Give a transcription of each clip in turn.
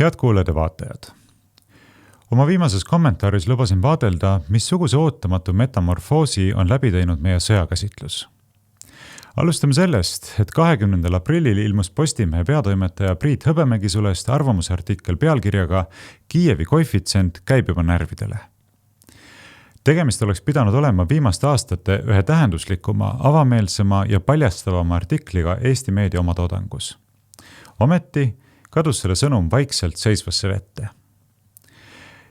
Head kuulajad ja vaatajad. Oma viimases kommentaaris lubasin vaadelda, missuguse ootamatu metamorfoosi on läbi teinud meie sõjakäsitlus. Alustame sellest, et 20. aprillil ilmus Postimehe peatoimetaja Priit Hõbemägi-Sulest arvamusartikkel pealkirjaga Kiievi koefitsient käib juba närvidele. Tegemist oleks pidanud olema viimaste aastate ühe tähenduslikuma, avameelsema ja paljastavama artikliga Eesti meedia oma toodangus. Ometi kadus selle sõnum vaikselt seisvasse vette.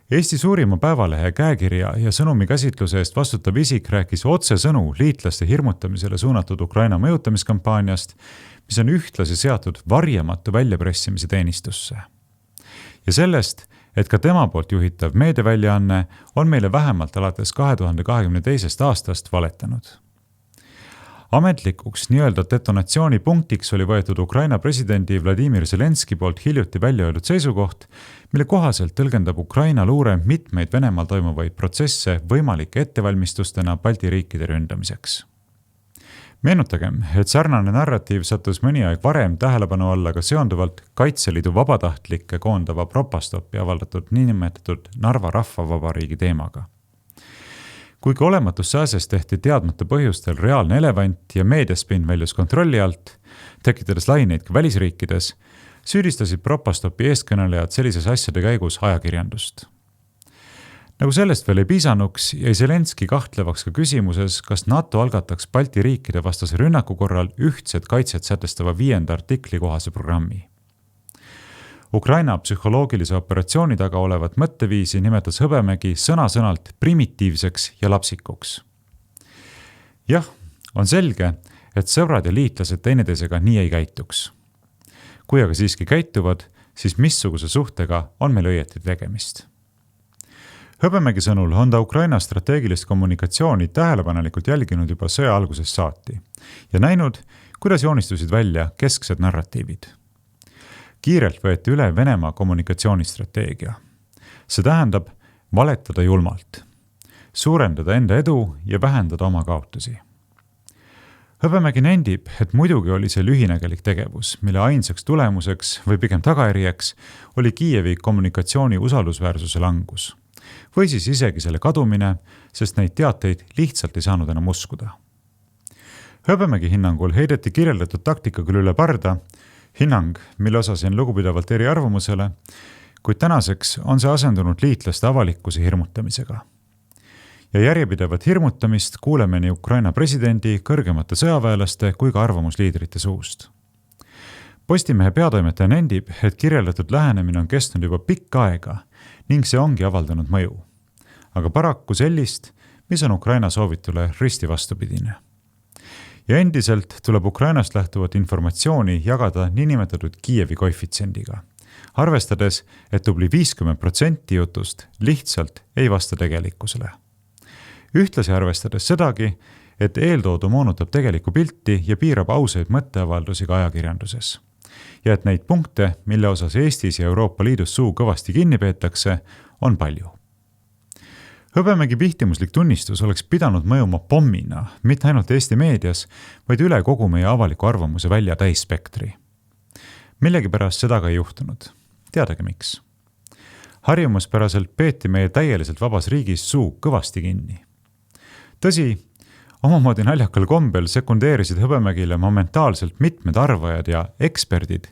Eesti suurima päevalehe käekirja ja sõnumi käsitluse eest vastutav isik rääkis otsesõnu liitlaste hirmutamisele suunatud Ukraina mõjutamiskampaaniast, mis on ühtlasi seatud varjamatu väljapressimise teenistusse. Ja sellest, et ka tema poolt juhitav meediaväljaanne on meile vähemalt alates 2022. aastast valetanud. Ametlikuks nii-öelda detonatsioonipunktiks oli võetud Ukraina presidendi Vladimir Zelenski poolt hiljuti välja öeldud seisukoht, mille kohaselt tõlgendab Ukraina luure mitmeid Venemaal toimuvaid protsesse võimalike ettevalmistustena Balti riikide ründamiseks. Meenutagem, et sarnane narratiiv sattus mõni aeg varem tähelepanu alla ka seonduvalt Kaitseliidu vabatahtlikke koondava Propastoppi avaldatud niinimetatud Narva rahvavabariigi teemaga. Kuigi olematus sääses tehti teadmata põhjustel reaalne elevant ja meediaspinn väljus kontrolli alt, tekitades laineid ka välisriikides, süüdistasid Propastopi eeskõnelejad sellises asjade käigus ajakirjandust. Nagu sellest veel ei piisanuks, jäi Zelenski kahtlevaks ka küsimuses, kas NATO algataks Balti riikide vastase rünnaku korral ühtset kaitset sätestava 5. artikli kohase programmi. Ukraina psühholoogilise operatsiooni taga olevat mõtteviisi nimetas Hõbemägi sõna-sõnalt primitiivseks ja lapsikuks. Jah, on selge, et sõbrad ja liitlased teineteisega nii ei käituks. Kui aga siiski käituvad, siis missuguse suhtega on meil õieti tegemist. Hõbemägi sõnul on ta Ukraina strateegilist kommunikatsiooni tähelepanelikult jälginud juba sõja algusest saati ja näinud, kuidas joonistusid välja kesksed narratiivid. Kiirelt võeti üle Venemaa kommunikatsioonistrateegia. See tähendab valetada julmalt, suurendada enda edu ja vähendada oma kaotusi. Hõbemägi nendib, et muidugi oli see lühinägelik tegevus, mille ainsaks tulemuseks või pigem tagajärjeks oli Kiievi kommunikatsiooni usaldusväärsuse langus. Või siis isegi selle kadumine, sest neid teateid lihtsalt ei saanud enam uskuda. Hõbemägi hinnangul heideti kirjeldatud taktika küll üle parda, hinnang, mille osas on lugupidavalt eri arvamusele, kuid tänaseks on see asendunud liitlaste avalikkuse hirmutamisega. Ja järjepidevat hirmutamist kuuleme nii Ukraina presidendi, kõrgemate sõjaväelaste kui ka arvamusliidrite suust. Postimehe peatoimetaja nendib, et kirjeldatud lähenemine on kestnud juba pikka aega ning see ongi avaldanud mõju. Aga paraku sellist, mis on Ukraina soovitule risti vastupidine. Ja endiselt tuleb Ukrainast lähtuvat informatsiooni jagada niinimetatud Kiievi koefitsiendiga, arvestades, et tubli 50% jutust lihtsalt ei vasta tegelikkusele. Ühtlasi arvestades sedagi, et eeltoodu moonutab tegelikku pilti ja piirab ausaid mõtteavaldusi ka ajakirjanduses. Ja et neid punkte, mille osas Eestis ja Euroopa Liidus suu kõvasti kinni peetakse, on palju. Hõbemägi pihtimuslik tunnistus oleks pidanud mõjuma pommina, mitte ainult Eesti meedias, vaid üle kogu meie avaliku arvamuse välja täisspektri. Millegipärast seda ka ei juhtunud. Teadagi miks. Harjumuspäraselt peeti meie täieliselt vabas riigis suu kõvasti kinni. Tõsi, omamoodi naljakal kombel sekundeerisid Hõbemägile momentaalselt mitmed arvajad ja eksperdid,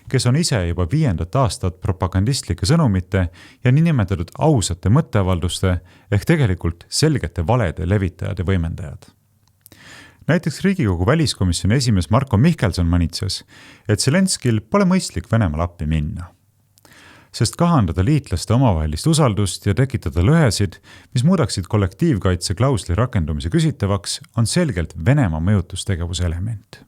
kes on ise juba 5. aastat propagandistlike sõnumite ja niinimetatud ausate mõtteavalduste ehk tegelikult selgete valede levitajad ja võimendajad. Näiteks Riigikogu väliskomisjoni esimees Marko Mihkelson manitses, et Zelenskil pole mõistlik Venemaal appi minna. Sest kahandada liitlaste omavahelist usaldust ja tekitada lõhesid, mis muudaksid kollektiivkaitse klausli rakendumise küsitavaks, on selgelt Venemaa mõjutustegevuse element.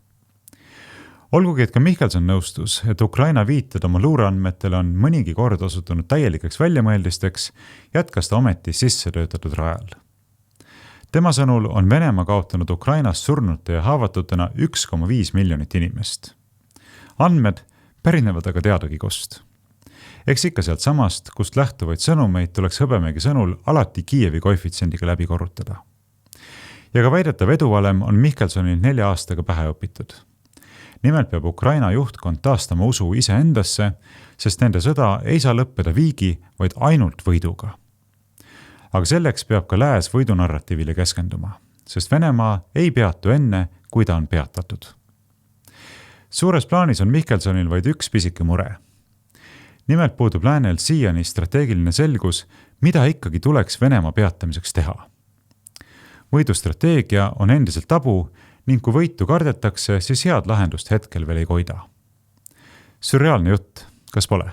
Olgugi, et ka Mihkelson nõustus, et Ukraina viited oma luureandmetele on mõnigi kord osutunud täielikeks väljamõeldisteks, jätkas ta ometi sisse töötatud rajal. Tema sõnul on Venemaa kaotanud Ukrainas surnute ja haavatutena 1,5 miljonit inimest. Andmed pärinevad aga teadagi kust. Eks ikka sealt samast, kust lähtuvaid sõnumeid tuleks Hõbemägi sõnul alati Kiievi koefitsiendiga läbi korrutada. Ja ka väidetav eduvalem on Mihkelsonil 4 aastaga pähe õpitud. Nimelt peab Ukraina juhtkond taastama usu iseendasse, sest nende sõda ei saa lõppeda viigi, vaid ainult võiduga. Aga selleks peab ka lääs võidunarratiivile keskenduma, sest Venemaa ei peatu enne, kui ta on peatatud. Suures plaanis on Mihkelsonil vaid üks pisike mure. Nimelt puudub läänel siiani strateegiline selgus, mida ikkagi tuleks Venemaa peatamiseks teha. Võidustrateegia on endiselt tabu ning kui võitu kardetakse, siis head lahendust hetkel veel ei koida. Sürreaalne jutt, kas pole?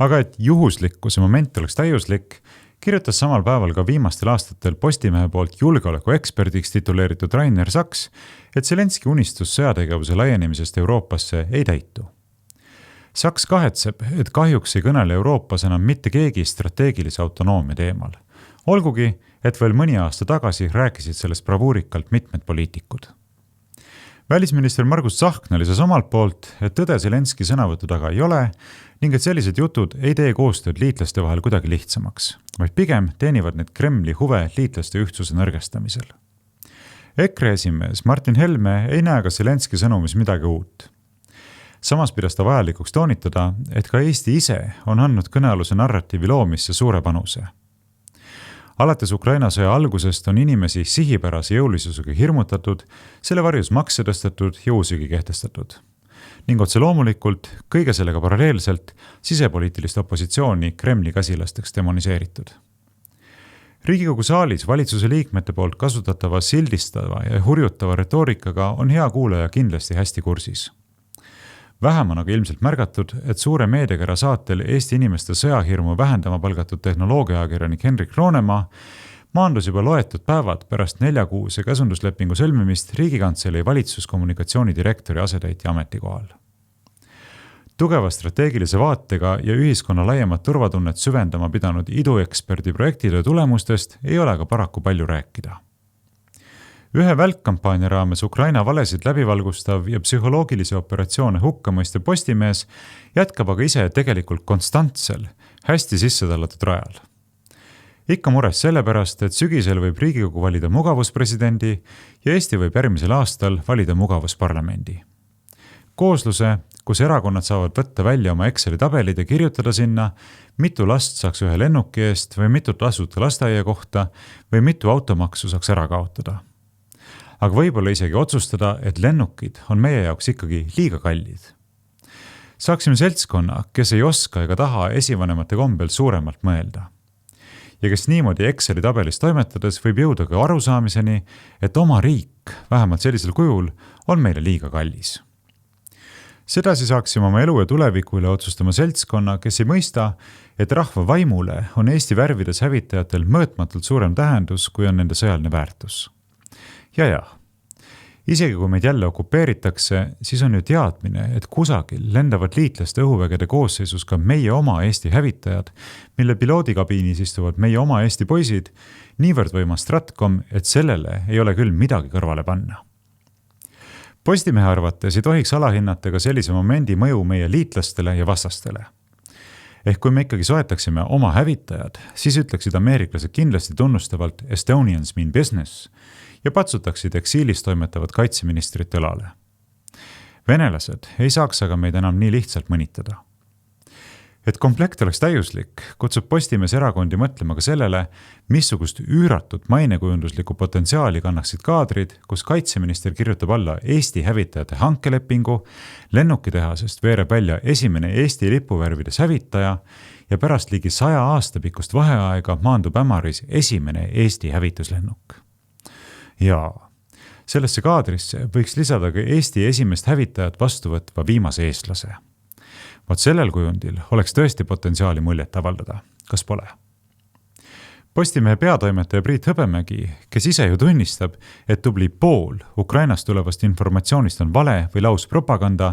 Aga et juhuslikkuse moment oleks täiuslik, kirjutas samal päeval ka viimastel aastatel Postimehe poolt julgeolekueksperdiks tituleeritud Rainer Saks, et Zelenski unistus sõjategevuse laienemisest Euroopasse ei täitu. Saks kahetseb, et kahjuks ei kõnele Euroopas enam mitte keegi strateegilise autonoomia teemal. Olgugi, et veel mõni aasta tagasi rääkisid sellest bravuurikalt mitmed poliitikud. Välisminister Margus Tsahkna lisas omalt poolt, et tõde Zelenski sõnavõtu taga ei ole ning et sellised jutud ei tee koostööd liitlaste vahel kuidagi lihtsamaks, vaid pigem teenivad need Kremli huve liitlaste ühtsuse nõrgestamisel. EKRE esimees Martin Helme ei näe ka Zelenski sõnumis midagi uut. Samas pidas ta vajalikuks toonitada, et ka Eesti ise on andnud kõnealuse narratiivi loomisse suure panuse. Alates Ukraina sõja algusest on inimesi sihipärase jõulisusega hirmutatud, selle varjus makse tõstetud ja uusigi kehtestatud. Ning otse loomulikult kõige sellega paralleelselt sisepoliitilist opositsiooni Kremli käsilasteks demoniseeritud. Riigikogu saalis valitsuse liikmete poolt kasutatava sildistava ja hurjutava retoorikaga on hea kuulaja kindlasti hästi kursis. Vähem on aga ilmselt märgatud, et suure meediakera saatel Eesti inimeste sõjahirmu vähendama palgatud tehnoloogiaakirjanik Henrik Roonemaa maandus juba loetud päevad pärast 4-kuuse käsunduslepingu sõlmimist Riigikantselei valitsuskommunikatsiooni direktori asetäitja ametikohal. Tugeva strateegilise vaatega ja ühiskonna laiemat turvatunnet süvendama pidanud idueksperdi projektide tulemustest ei ole aga paraku palju rääkida. Ühe välkkampaania raames Ukraina valesid läbivalgustav ja psühholoogilisi operatsioone hukkamõiste Postimees jätkab aga ise tegelikult konstantsel, hästi sisse tallatud rajal. Ikka mures sellepärast, et sügisel võib Riigikogu valida mugavuspresidendi ja Eesti võib järgmisel aastal valida mugavusparlamendi. Koosluse, kus erakonnad saavad võtta välja oma Exceli tabelid ja kirjutada sinna, mitu last saaks ühe lennuki eest või mitut tasuta lasteaia kohta või mitu automaksu saaks ära kaotada. Aga võib-olla isegi otsustada, et lennukid on meie jaoks ikkagi liiga kallid. Saaksime seltskonna, kes ei oska ega taha esivanemate kombel suuremalt mõelda. Ja kes niimoodi Exceli tabelis toimetades võib jõuda ka arusaamiseni, et oma riik, vähemalt sellisel kujul, on meile liiga kallis. Sedasi saaksime oma elu ja tuleviku üle otsustama seltskonna, kes ei mõista, et rahva vaimule on Eesti värvides hävitajatel mõõtmatult suurem tähendus, kui on nende sõjaline väärtus. Ja, isegi kui meid jälle okupeeritakse, siis on ju teadmine, et kusagil lendavad liitlaste õhuvägede koosseisus ka meie oma Eesti hävitajad, mille piloodikabiinis istuvad meie oma Eesti poisid, niivõrd võimas stratkom, et sellele ei ole küll midagi kõrvale panna. Postimehe arvates ei tohiks alahinnata ka sellise momendi mõju meie liitlastele ja vastastele. Ehk kui me ikkagi soetaksime oma hävitajad, siis ütleksid ameeriklased kindlasti tunnustavalt Estonians mean business ja patsutaksid eksiilis toimetavad kaitseministrit õlale. Venelased ei saaks aga meid enam nii lihtsalt mõnitada. Et komplekt oleks täiuslik, kutsub Postimees erakondi mõtlema ka sellele, missugust üüratut mainekujunduslikku potentsiaali kannaksid kaadrid, kus kaitseminister kirjutab alla Eesti hävitajate hankelepingu, lennukitehasest veereb välja esimene Eesti lipuvärvides hävitaja ja pärast ligi 100 aasta pikkust vaheaega maandub Ämaris esimene Eesti hävituslennuk. Ja sellesse kaadrisse võiks lisada ka Eesti esimest hävitajat vastu võtva viimase eestlase. Vaat sellel kujundil oleks tõesti potentsiaali muljet avaldada, kas pole. Postimehe peatoimetaja Priit Hõbemägi, kes ise ju tunnistab, et tubli pool Ukrainast tulevast informatsioonist on vale või lauspropaganda,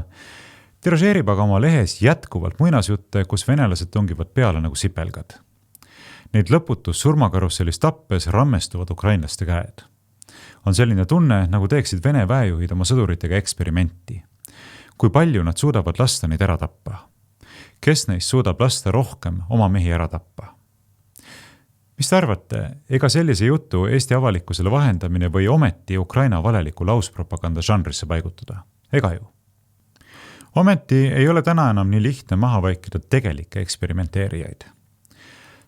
tiražeerib aga oma lehes jätkuvalt muinasjutte, kus venelased tungivad peale nagu sipelgad. Neid lõputus surmakarussellis tappes rammestuvad ukrainlaste käed. On selline tunne, nagu teeksid Vene väejuhid oma sõduritega eksperimenti. Kui palju nad suudavad lasta neid ära tappa? Kes neist suudab lasta rohkem oma mehi ära tappa? Mis te arvate, ega sellise jutu Eesti avalikkusele vahendamine või ometi Ukraina valeliku lauspropaganda žanrisse paigutada? Ega ju. Ometi ei ole täna enam nii lihtne maha vaikida tegelikke eksperimenteerijaid.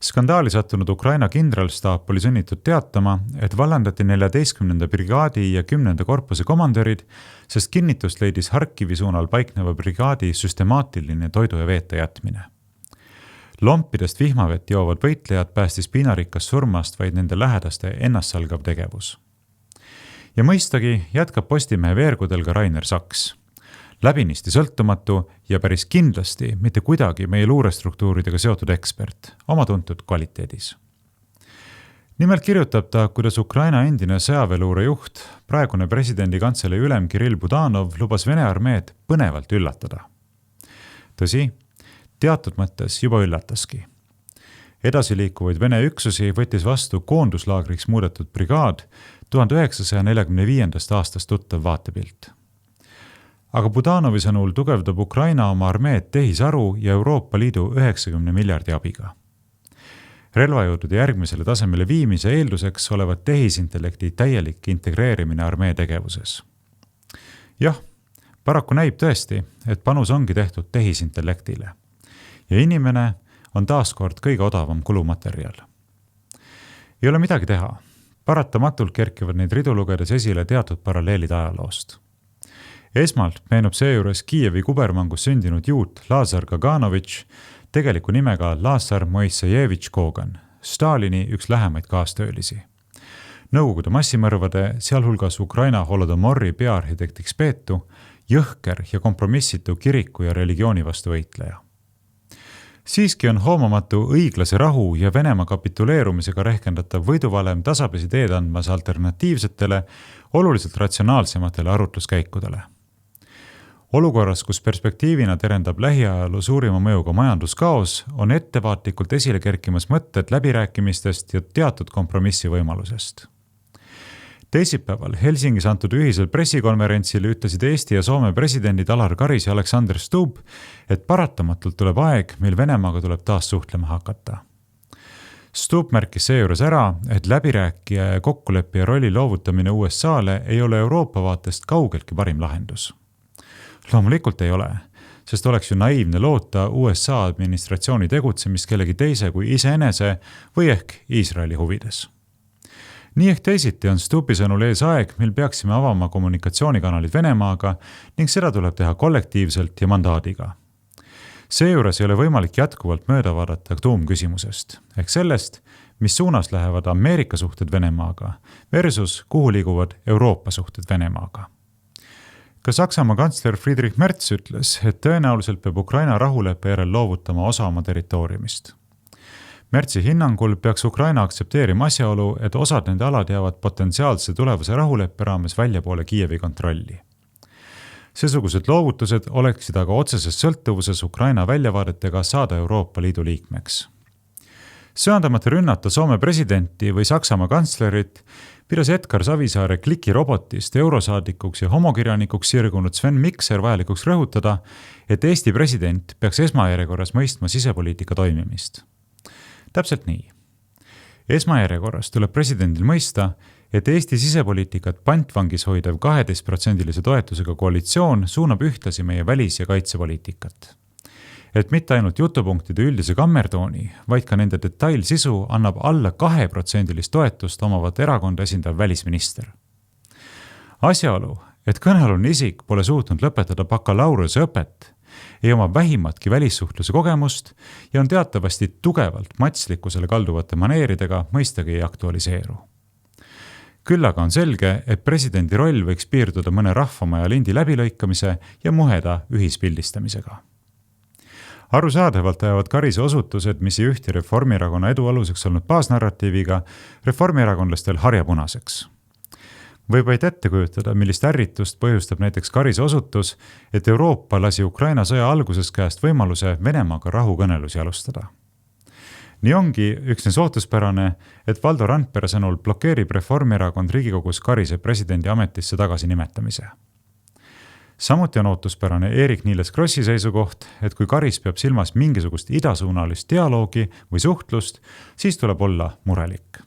Skandaali sattunud Ukraina kindralstaap oli sunnitud teatama, et vallandati 14. brigaadi ja 10. korpuse komandörid, sest kinnitust leidis Harkivi suunal paikneva brigaadi süstemaatiline toidu ja veeta jätmine. Lompidest vihmavett joovad võitlejad päästis piinarikas surmast vaid nende lähedaste ennastsalgav tegevus. Ja mõistagi jätkab Postimehe veergudel ka Rainer Saks. Läbinisti sõltumatu ja päris kindlasti mitte kuidagi meie luurestruktuuridega seotud ekspert, oma tuntud kvaliteedis. Nimelt kirjutab ta, kuidas Ukraina endine sõjaväeluure juht, praegune presidendi kantselei ülem Kirill Budanov lubas Vene armeed põnevalt üllatada. Tõsi, teatud mõttes juba üllataski. Edasiliikuvaid Vene üksusi võttis vastu koonduslaagriks muudetud brigaad 1945. aastast tuttav vaatepilt. Aga Budanovi sõnul tugevdab Ukraina oma armeed tehisaru ja Euroopa Liidu 90 miljardi abiga. Relvajõudude järgmisele tasemele viimise eelduseks olevat tehisintellekti täielik integreerimine armee tegevuses. Jah, paraku näib tõesti, et panus ongi tehtud tehisintellektile. Ja inimene on taaskord kõige odavam kulumaterjal. Ei ole midagi teha. Paratamatult kerkivad neid ridu lugedes esile teatud paralleelid ajaloost. Esmalt meenub seejuures Kiievi kubermangus sündinud juut Lazar Kaganovitš, tegeliku nimega Lazar Moissejevitš Kogan, Stalini üks lähemaid kaastöölisi. Nõukogude massimõrvade, sealhulgas Ukraina Holodomori peaarhitektiks peetu, jõhker ja kompromissitu kiriku ja religiooni vastu võitleja. Siiski on hoomamatu õiglase rahu ja Venemaa kapituleerumisega rehkendatav võiduvalem tasapisi teed andmas alternatiivsetele, oluliselt ratsionaalsematele arutluskäikudele. Olukorras, kus perspektiivina terendab lähiajalu suurima mõjuga majanduskaos, on ettevaatlikult esile kerkimas mõtted läbirääkimistest ja teatud kompromissi võimalusest. Teisipäeval Helsingis antud ühisel pressikonverentsil ütlesid Eesti ja Soome presidendid Alar Karis ja Alexander Stubb, et paratamatult tuleb aeg, mil Venemaaga tuleb taas suhtlema hakata. Stubb märkis seejuures ära, et läbirääkija ja kokkuleppija rolli loovutamine USA-le ei ole Euroopa vaatest kaugeltki parim lahendus. Loomulikult ei ole, sest oleks ju naiivne loota USA administratsiooni tegutsemist kellegi teise kui iseenese või ehk Iisraeli huvides. Nii ehk teisiti on Stubbi sõnul ees aeg, mil peaksime avama kommunikatsioonikanalid Venemaaga ning seda tuleb teha kollektiivselt ja mandaadiga. Seejuures ei ole võimalik jätkuvalt mööda vaadata tuumküsimusest, ehk sellest, mis suunas lähevad Ameerika suhted Venemaaga versus kuhu liiguvad Euroopa suhted Venemaaga. Ka Saksamaa kantsler Friedrich Merz ütles, et tõenäoliselt peab Ukraina rahuleppe järel loovutama osa oma territooriumist. Merzi hinnangul peaks Ukraina aktsepteerima asjaolu, et osad nende alad jäävad potentsiaalse tulevase rahuleppe raames väljapoole Kiievi kontrolli. Seesugused loovutused oleksid aga otseses sõltuvuses Ukraina väljavaadetega saada Euroopa Liidu liikmeks. Söandamata rünnata Soome presidenti või Saksamaa kantslerit pidas Edgar Savisaare klikirobotist eurosaadikuks ja homokirjanikuks sirgunud Sven Mikser vajalikuks rõhutada, et Eesti president peaks esmajärjekorras mõistma sisepoliitika toimimist. Täpselt nii. Esmajärjekorras tuleb presidendil mõista, et Eesti sisepoliitikat pantvangis hoidev 12% toetusega koalitsioon suunab ühtlasi meie välis- ja kaitsepoliitikat. Et mitte ainult jutupunktide üldise kammertooni, vaid ka nende detailsisu annab alla 2% toetust omavat erakonda esindav välisminister. Asjaolu, et kõnealune isik pole suutnud lõpetada bakalaureuse õpet, ei oma vähimatki välissuhtluse kogemust ja on teatavasti tugevalt matslikkusele kalduvate maneeridega mõistagi ei aktualiseeru. Küll aga on selge, et presidendi roll võiks piirduda mõne rahvamaja lindi läbilõikamise ja muheda ühispildistamisega. Arusaadavalt ajavad Karise osutused, mis ei ühti Reformierakonna edu aluseks olnud baasnarratiiviga, reformierakondlastel harjapunaseks. Võib vaid ette kujutada, millist ärritust põhjustab näiteks Karise osutus, et Euroopa lasi Ukraina sõja alguses käest võimaluse Venemaaga rahukõnelusi alustada. Nii ongi üksnes ootuspärane, et Valdo Randpere sõnul blokeerib Reformierakond Riigikogus Karise presidendi ametisse tagasi nimetamise. Samuti on ootuspärane Eerik-Niiles Krossi seisukoht, et kui Karis peab silmas mingisugust idasuunalist dialoogi või suhtlust, siis tuleb olla murelik.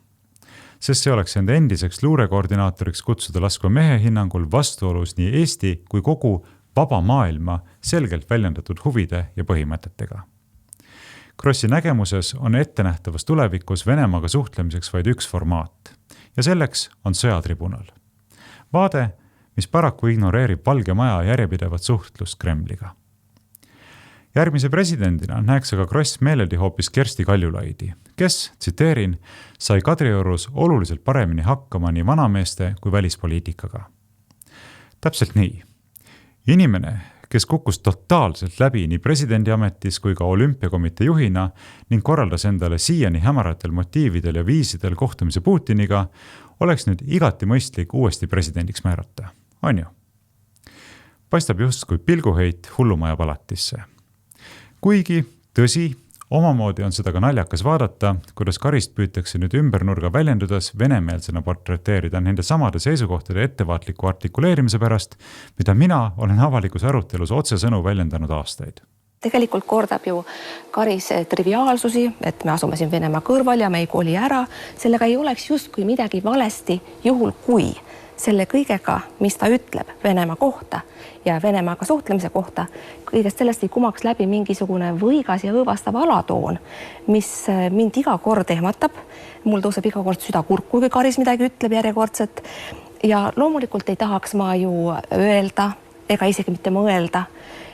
Sest see oleks enda endiseks luurekoordinaatoriks kutsuda laskva mehe hinnangul vastuolus nii Eesti kui kogu vaba maailma selgelt väljendatud huvide ja põhimõtetega. Krossi nägemuses on ettenähtavas tulevikus Venemaaga suhtlemiseks vaid üks formaat ja selleks on sõjatribunal. Vaade, mis paraku ignoreerib Valge Maja järjepidevat suhtlust Kremliga. Järgmise presidendina näeks aga Kross meeleldi hoopis Kersti Kaljulaidi, kes, tsiteerin, sai Kadriorus oluliselt paremini hakkama nii vanameeste kui välispoliitikaga. Täpselt nii. Inimene, kes kukkus totaalselt läbi nii presidendiametis kui ka olümpiakomitee juhina ning korraldas endale siiani hämaratel motiividel ja viisidel kohtumise Putiniga, oleks nüüd igati mõistlik uuesti presidendiks määrata. On ju? Paistab justkui pilguheit hullumaja palatisse. Kuigi, tõsi, omamoodi on seda ka naljakas vaadata, kuidas Karist püütakse nüüd ümbernurga väljendudes venemeelsena portreteerida nende samade seisukohtade ettevaatliku artikuleerimise pärast, mida mina olen avalikus arutelus otsesõnu väljendanud aastaid. Tegelikult kordab ju Karis triviaalsusi, et me asume siin Venemaa kõrval ja me ei koli ära. Sellega ei oleks justkui midagi valesti juhul, kui selle kõigega, mis ta ütleb Venemaa kohta ja Venemaaga suhtlemise kohta, kõigest sellest ei kumaks läbi mingisugune võigas ja õõvastav alatoon, mis mind iga kord ehmatab. Mul tõuseb iga kord süda kurku, kui Karis midagi ütleb järjekordset. Ja loomulikult ei tahaks ma ju öelda ega isegi mitte mõelda,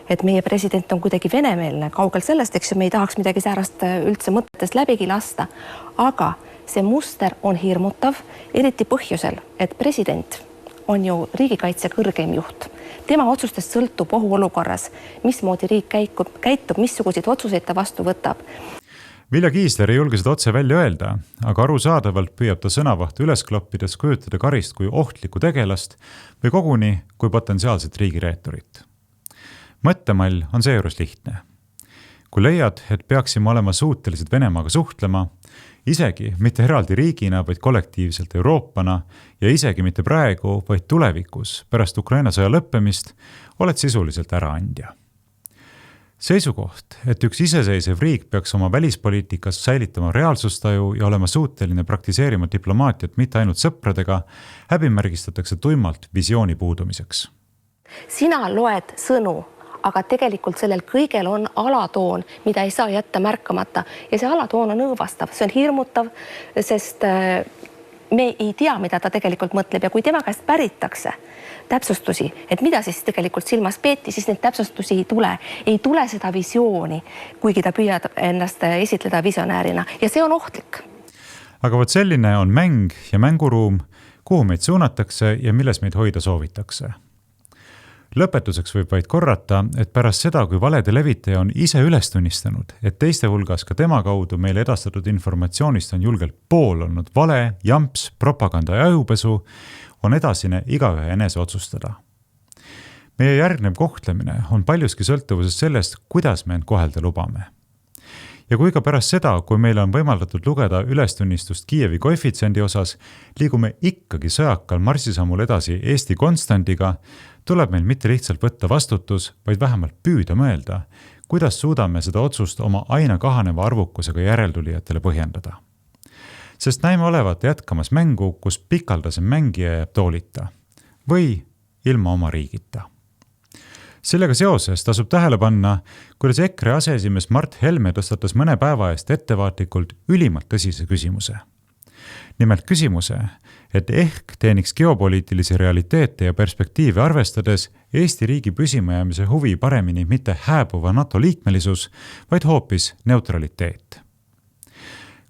et meie president on kuidagi venemeelne. Kaugel sellest, eks me ei tahaks midagi säärast üldse mõttest läbigi lasta. Aga see muster on hirmutav, eriti põhjusel, et president on ju riigikaitse kõrgeim juht. Tema otsustest sõltub ohuolukorras, mismoodi riik käitub, missuguseid otsuseid ta vastu võtab. Vilja Kiisler ei julge seda otse välja öelda, aga arusaadavalt püüab ta sõnavahtu üles kloppides kujutada Karist kui ohtlikku tegelast või koguni kui potentsiaalset riigireeturit. Mõttemall on seejuures lihtne. Kui leiad, et peaksime olema suutelised Venemaaga suhtlema, isegi mitte eraldi riigina, vaid kollektiivselt Euroopana ja isegi mitte praegu, vaid tulevikus pärast Ukraina sõja lõppemist, oled sisuliselt äraandja. Seisukoht, et üks iseseisev riik peaks oma välispoliitikas säilitama reaalsustaju ja olema suuteline praktiseerima diplomaatiat mitte ainult sõpradega, häbimärgistatakse tuimalt visiooni puudumiseks. Sina loed sõnu, aga tegelikult sellel kõigel on alatoon, mida ei saa jätta märkamata. Ja see alatoon on õõvastav, see on hirmutav, sest me ei tea, mida ta tegelikult mõtleb ja kui tema käest päritakse täpsustusi, et mida siis tegelikult silmas peeti, siis neid täpsustusi ei tule. Ei tule seda visiooni, kuigi ta püüab ennast esitleda visionäärina ja see on ohtlik. Aga vot selline on mäng ja mänguruum, kuhu meid suunatakse ja milles meid hoida soovitakse. Lõpetuseks võib vaid korrata, et pärast seda, kui valede levitaja on ise üles tunnistanud, et teiste hulgas ka tema kaudu meile edastatud informatsioonist on julgelt pool olnud vale, jamps, propaganda ja ajupesu, on edasine igaühe enese otsustada. Meie järgnev kohtlemine on paljuski sõltuvuses sellest, kuidas me end kohelda lubame. Ja kui ka pärast seda, kui meile on võimaldatud lugeda ülestunnistust Kiievi koefitsiendi osas, liigume ikkagi sõjakal marsisammul edasi Eesti konstandiga, tuleb meil mitte lihtsalt võtta vastutus, vaid vähemalt püüda mõelda, kuidas suudame seda otsust oma aina kahaneva arvukusega järeltulijatele põhjendada. Sest näime olevat jätkamas mängu, kus pikaldasem mängija jääb toolita või ilma oma riigita. Sellega seoses tasub tähele panna, kuidas EKRE aseesimees Mart Helme tõstatas mõne päeva eest ettevaatlikult ülimalt tõsise küsimuse. Nimelt küsimuse, et ehk teeniks geopoliitilisi realiteete ja perspektiive arvestades Eesti riigi püsimajäämise huvi paremini mitte hääbuva NATO liikmelisus, vaid hoopis neutraliteet.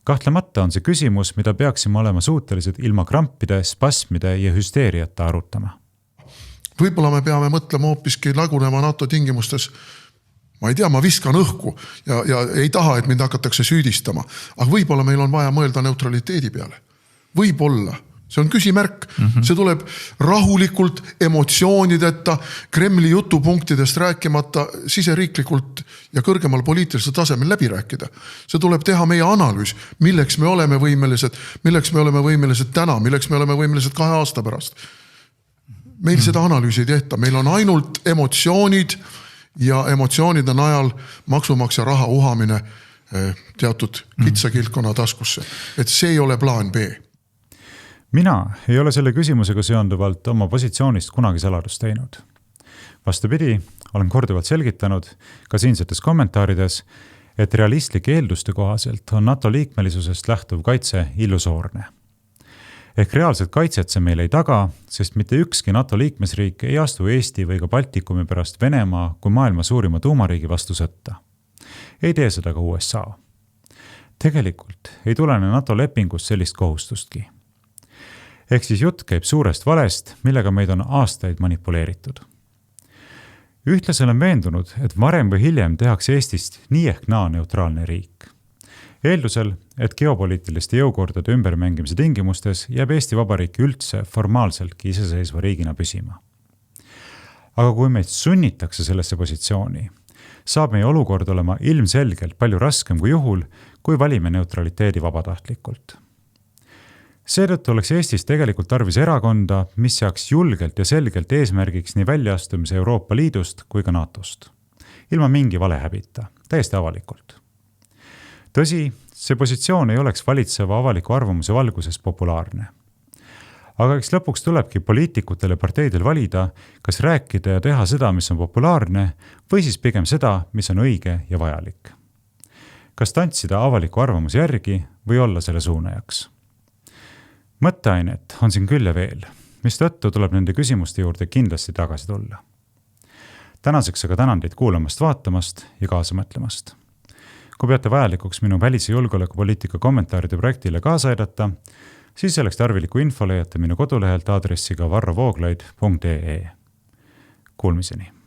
Kahtlemata on see küsimus, mida peaksime olema suutelised ilma krampide, spasmide ja hüsteeriata arutama. Võib-olla me peame mõtlema hoopiski laguneva NATO tingimustes, ma ei tea, ma viskan õhku ja ei taha, et mind hakatakse süüdistama, aga võib-olla meil on vaja mõelda neutraliteedi peale. Võib-olla. See on küsimärk. See tuleb rahulikult, emotsioonideta, Kremli jutupunktidest rääkimata siseriiklikult ja kõrgemal poliitilisel tasemel läbi rääkida. See tuleb teha meie analüüs, milleks me oleme võimelised täna, milleks me oleme võimelised 2 aasta pärast. Meil seda analüüsi ei tehta, meil on ainult emotsioonid ja emotsioonide najal maksumaksja raha uhamine teatud kitsakilkonna taskusse. Et see ei ole plaan B. Mina ei ole selle küsimusega seonduvalt oma positsioonist kunagi saladust teinud. Vastupidi, olen korduvalt selgitanud ka siinsetes kommentaarides, et realistlike eelduste kohaselt on NATO liikmelisusest lähtuv kaitse illusoorne. Ehk reaalset kaitset see meil ei taga, sest mitte ükski NATO liikmesriik ei astu Eesti või ka Baltikumi pärast Venemaa kui maailma suurima tuumariigi vastu sõtta. Ei tee seda ka USA. Tegelikult ei tulene NATO lepingust sellist kohustustki. Ehk siis jutt käib suurest valest, millega meid on aastaid manipuleeritud. Ühtlasi olen veendunud, et varem või hiljem tehakse Eestist nii ehk naa neutraalne riik. Eeldusel, et geopoliitiliste jõukordade ümbermängimise tingimustes jääb Eesti Vabariik üldse formaalseltki iseseisva riigina püsima. Aga kui meid sunnitakse sellesse positsiooni, saab meie olukord olema ilmselgelt palju raskem kui juhul, kui valime neutraliteedi vabatahtlikult. Seetõttu oleks Eestis tegelikult tarvis erakonda, mis seaks julgelt ja selgelt eesmärgiks nii väljaastumise Euroopa Liidust kui ka NATOst. Ilma mingi valehäbita, täiesti avalikult. Tõsi, see positsioon ei oleks valitseva avaliku arvamuse valguses populaarne. Aga eks lõpuks tulebki poliitikutel ja parteidel valida, kas rääkida ja teha seda, mis on populaarne, või siis pigem seda, mis on õige ja vajalik. Kas tantsida avaliku arvamuse järgi või olla selle suunajaks? Mõtteainet on siin küll ja veel, mis tõttu tuleb nende küsimuste juurde kindlasti tagasi tulla. Tänaseks aga tänan teid kuulamast, vaatamast ja kaasa mõtlemast. Kui peate vajalikuks minu välis- ja julgeolekupoliitika kommentaaride projektile kaasa aidata, siis selleks tarviliku info leiate minu kodulehelt aadressiga varrovooglaid.ee. Kuulmiseni!